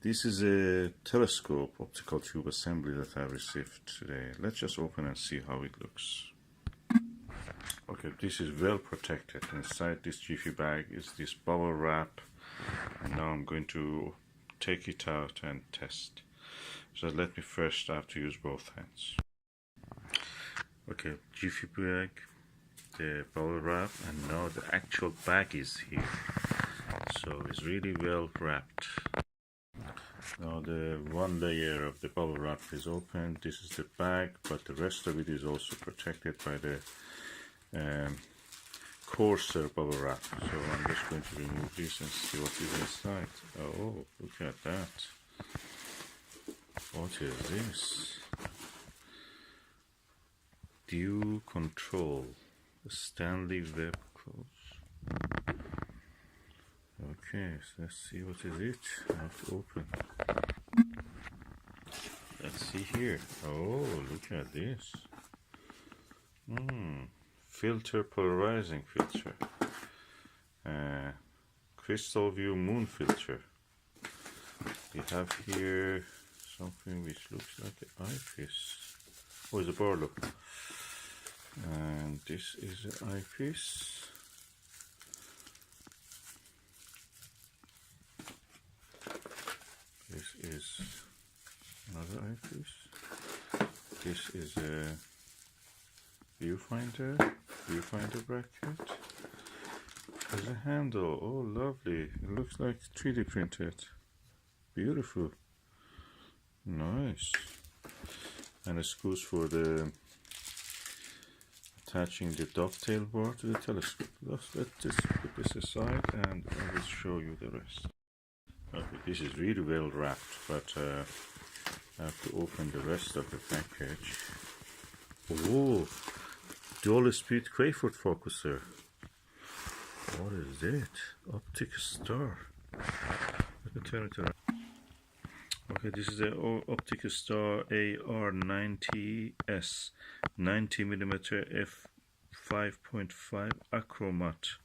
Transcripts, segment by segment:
This is a telescope optical tube assembly that I received today. Let's just open and see how it looks. Okay, this is well protected. Inside this jiffy bag is this bubble wrap, and now I'm going to take it out and test. So let me first, I have to use both hands. Okay, jiffy bag, the bubble wrap, and now the actual bag is here. So it's really well wrapped. Now the one layer of the bubble wrap is open. This is the bag, but the rest of it is also protected by the coarser bubble wrap. So I'm just going to remove this and see what is inside. Oh, look at that. What is this? Dew control. Stanley web close. Okay, so let's see what is it. I have to open. Let's see here. Oh, look at this. Filter, polarizing filter. Crystal view moon filter. We have here something which looks like an eyepiece. Oh, it's a bar look. And this is an eyepiece. This is another eyepiece. This is a viewfinder bracket. There's a handle. Oh, lovely. It looks like 3D printed. Beautiful. Nice. And a screws for the attaching the dovetail bar to the telescope. Let's just put this aside and I will show you the rest. Okay, this is really well wrapped, but I have to open the rest of the package. Oh, dual speed Crayford focuser. What is it? OpticStar. Let me turn it around. Okay, this is the OpticStar AR90S 90mm F500mm achromatic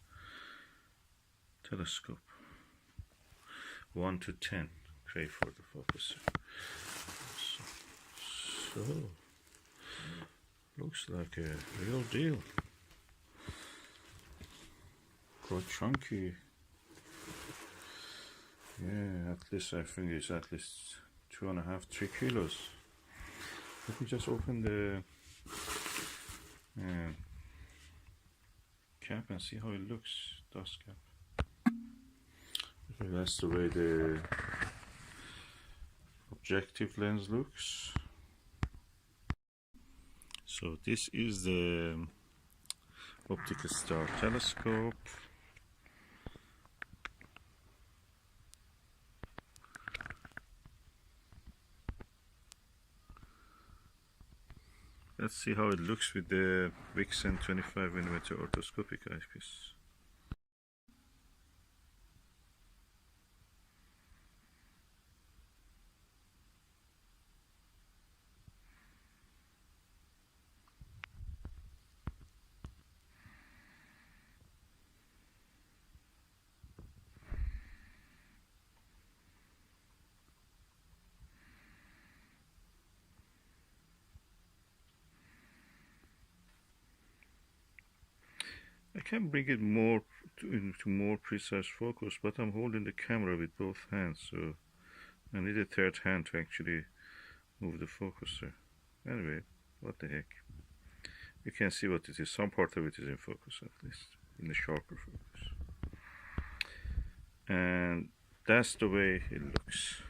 telescope. 1 to 10 Crayford focuser. So looks like a real deal. Quite chunky. Yeah, at least I think it's at least 2.5–3 kilos. Let me just open the cap and see how it looks. Dust cap. Okay, that's the way the objective lens looks. So this is the OpticStar telescope. Let's see how it looks with the Vixen 25mm orthoscopic eyepiece. I can bring it more into more precise focus, but I'm holding the camera with both hands, so I need a third hand to actually move the focuser. Anyway, what the heck. You can see what it is. Some part of it is in focus, at least, in the sharper focus. And that's the way it looks.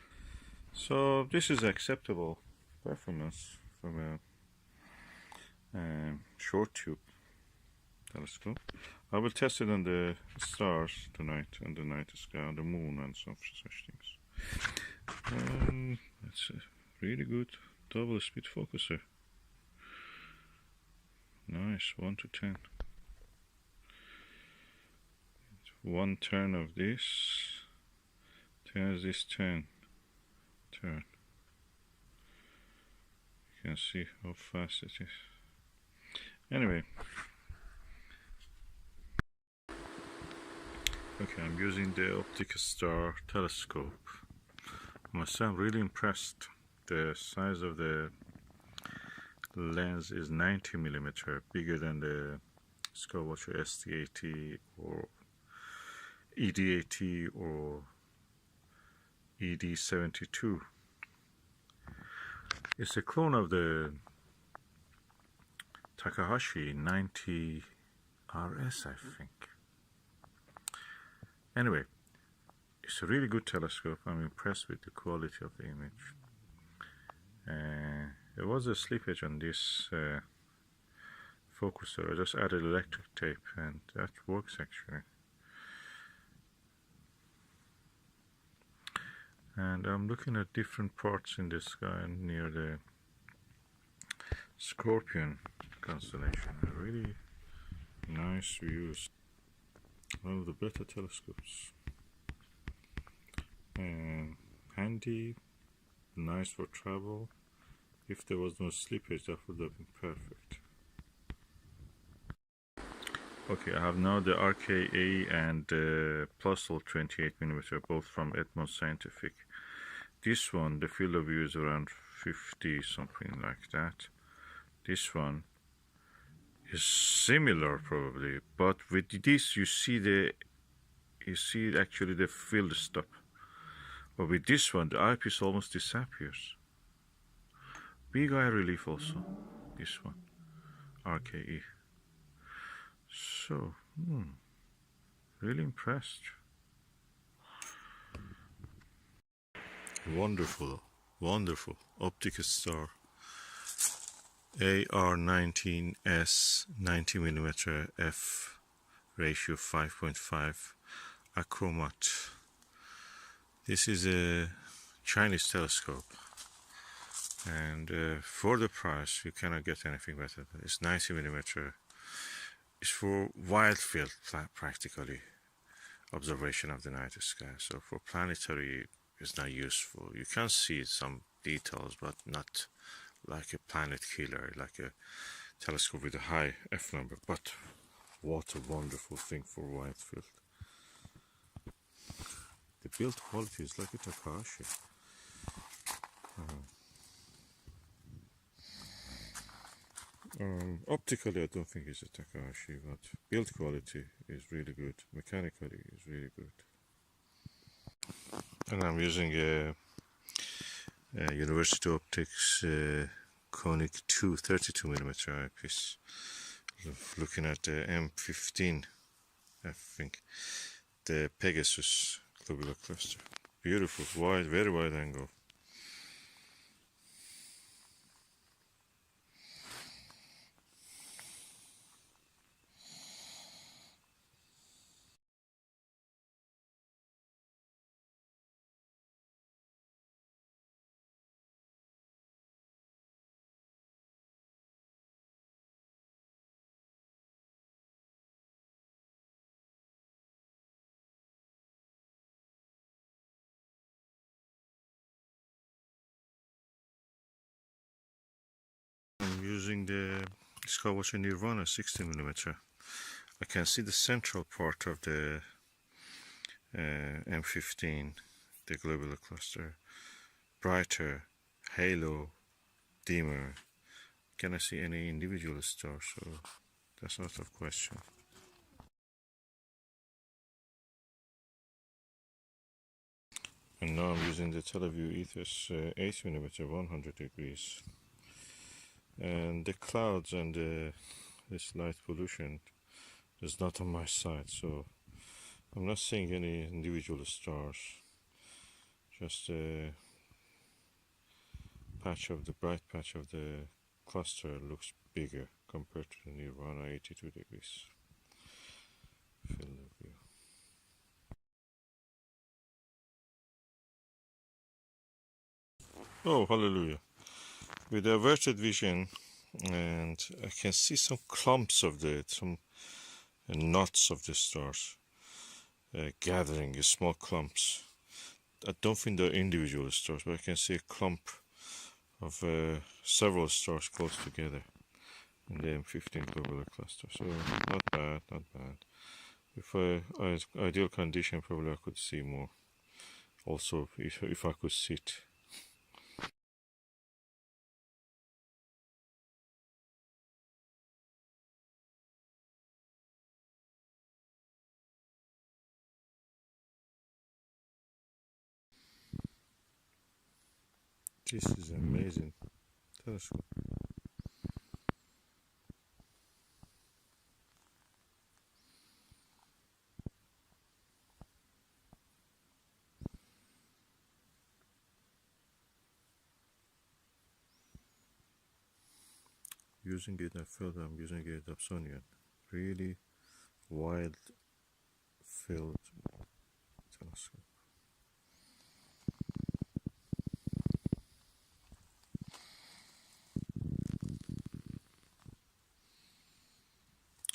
So this is acceptable performance from a short tube telescope. I will test it on the stars tonight, on the night sky, on the moon, and some such things. It's a really good double speed focuser. Nice, 1 to 10. One turn of this turns this 10 turn. You can see how fast it is. Anyway. Okay, I'm using the OpticStar telescope must say I'm really impressed. The size of the lens is 90mm, bigger than the Skywatcher ST80 or ED80 or ED72. It's a clone of the Takahashi 90RS, I think. Anyway, it's a really good telescope. I'm impressed with the quality of the image. There was a slippage on this focuser. I just added electric tape and that works actually. And I'm looking at different parts in the sky near the Scorpion constellation. Really nice views. One of the better telescopes. And handy, nice for travel. If there was no slippage, that would have been perfect. Okay, I have now the RKA and the Plusol 28mm, both from Edmond Scientific. This one, the field of view is around 50, something like that. This one is similar probably, but with this you see actually the field stop. But with this one, the eyepiece almost disappears. Big eye relief also, this one, RKE. So, really impressed. Wonderful, wonderful. OpticStar AR90S 90mm f ratio 5.5 achromatic. This is a Chinese telescope, and for the price you cannot get anything better. It's 90mm. It's for wide field practically observation of the night sky. So for planetary it's not useful. You can see some details, but not like a planet killer, like a telescope with a high F number. But what a wonderful thing for wide field. The build quality is like a Takahashi. Optically, I don't think it's a Takahashi, but build quality is really good. Mechanically, is really good. And I'm using a University Optics Konig 32mm eyepiece. Looking at the M15, I think, the Pegasus globular cluster. Beautiful, wide, very wide angle. I'm using the Skywatcher Nirvana 60mm. I can see the central part of the M15, the globular cluster, brighter, halo, dimmer. Can I see any individual stars? So that's not a question. And now I'm using the Televue Ethos 8mm 100 degrees. And the clouds and this light pollution is not on my side, so I'm not seeing any individual stars. Just a patch of the bright patch of the cluster looks bigger compared to the Nirvana 82 degrees. Field of view. Oh, hallelujah. With averted vision, and I can see some clumps of some knots of the stars gathering, small clumps. I don't think they're individual stars, but I can see a clump of several stars close together in the M15 globular cluster. So not bad, not bad. If ideal condition, probably I could see more. Also, if I could sit. This is an amazing telescope. Using it, I feel that I'm using it Dobsonian. Really wide field telescope.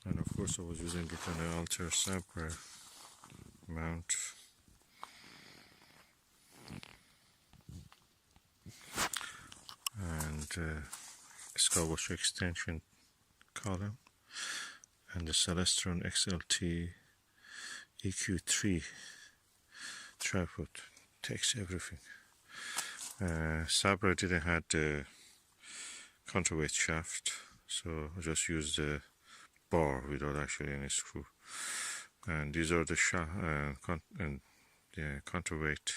And of course I was using it on the Altair Sabre mount. And Skywatcher extension column, and the Celestron XLT EQ3 tripod. Takes everything. Sabre didn't have the counterweight shaft, so I just used the bar without actually any screw. And these are the counterweight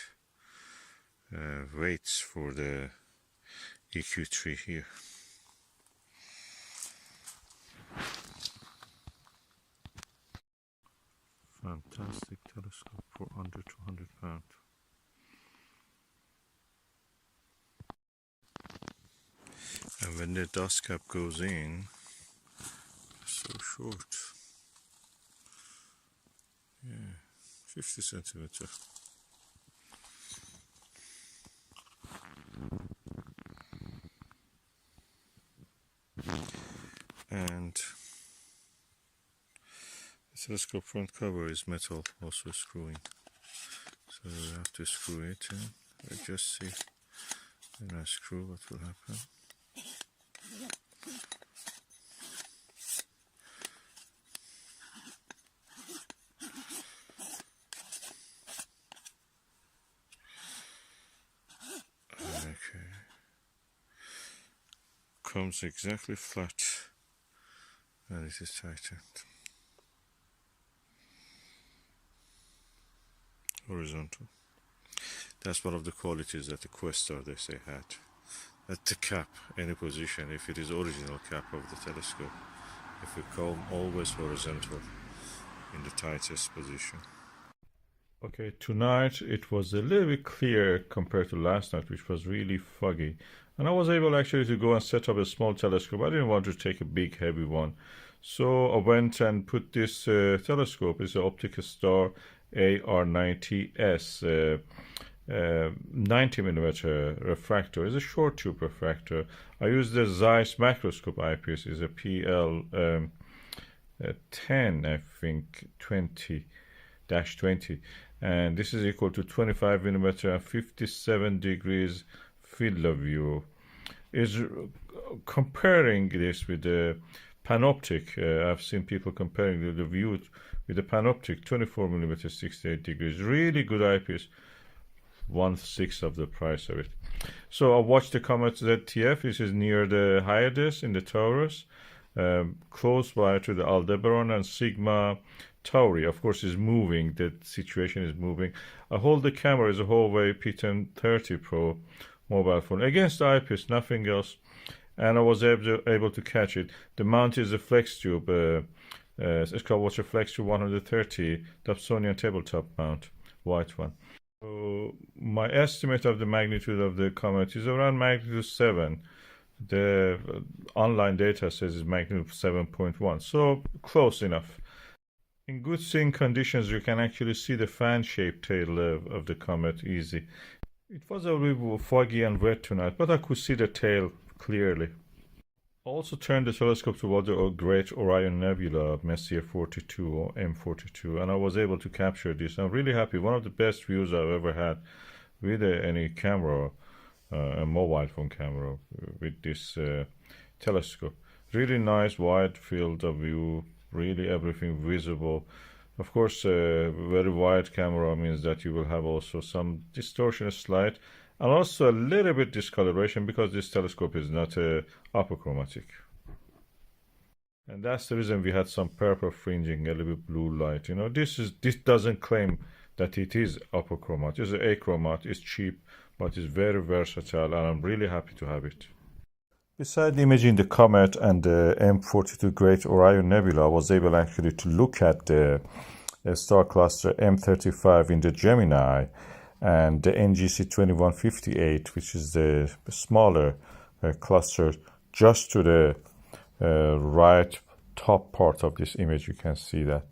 weights for the EQ3 here. Fantastic telescope for under £200. And when the dust cap goes in, it's so short. Yeah, 50 centimeter. And the telescope front cover is metal, also screwing. So you have to screw it in. Let's just see when I screw what will happen. Okay. Comes exactly flat and it is tightened. Horizontal. That's one of the qualities that the Questar, they say, had. At the cap, any position, if it is original cap of the telescope, if we come always horizontal in the tightest position. Okay, tonight it was a little bit clearer compared to last night, which was really foggy. And I was able actually to go and set up a small telescope. I didn't want to take a big heavy one. So I went and put this telescope. It's an OpticStar AR90S 90mm refractor. It's a short tube refractor. I used the Zeiss microscope eyepiece. It's a Pl-10, I think, 20-20. And this is equal to 25mm and 57 degrees field of view. Is comparing this with the panoptic. I've seen people comparing the view with the panoptic 24mm 68 degrees. Really good eyepiece. 1/6 of the price of it. So I watched the comet ZTF. This is near the Hyades in the Taurus, close by to the Aldebaran and Sigma Tauri. Of course, is moving. The situation is moving. I hold the camera as a Huawei P30 Pro mobile phone against the eyepiece, nothing else, and I was able to catch it. The mount is a Flextube, Skywatcher Flextube 130 Dobsonian tabletop mount, white one. So my estimate of the magnitude of the comet is around magnitude 7. The online data says it's magnitude 7.1, so close enough. In good seeing conditions, you can actually see the fan-shaped tail of the comet easy. It was a little foggy and wet tonight, but I could see the tail clearly. I also turned the telescope toward the Great Orion Nebula Messier 42 or M42, and I was able to capture this. I'm really happy. One of the best views I've ever had with any camera, a mobile phone camera, with this telescope. Really nice wide field of view, really everything visible. Of course, a very wide camera means that you will have also some distortion slight, and also a little bit discoloration because this telescope is not apochromatic. And that's the reason we had some purple fringing, a little bit blue light. You know, this doesn't claim that it is apochromatic. It's achromatic. It's cheap, but it's very versatile, and I'm really happy to have it. Besides imaging the comet and the M42 Great Orion Nebula, I was able actually to look at the star cluster M35 in the Gemini and the NGC 2158, which is the smaller cluster just to the right top part of this image. You can see that,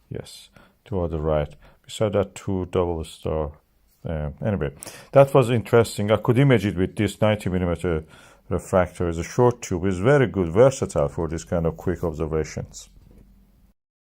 yes, toward the right. Beside that, two double star. Anyway, that was interesting. I could image it with this 90mm refractor. It's a short tube. It's very good, versatile for this kind of quick observations.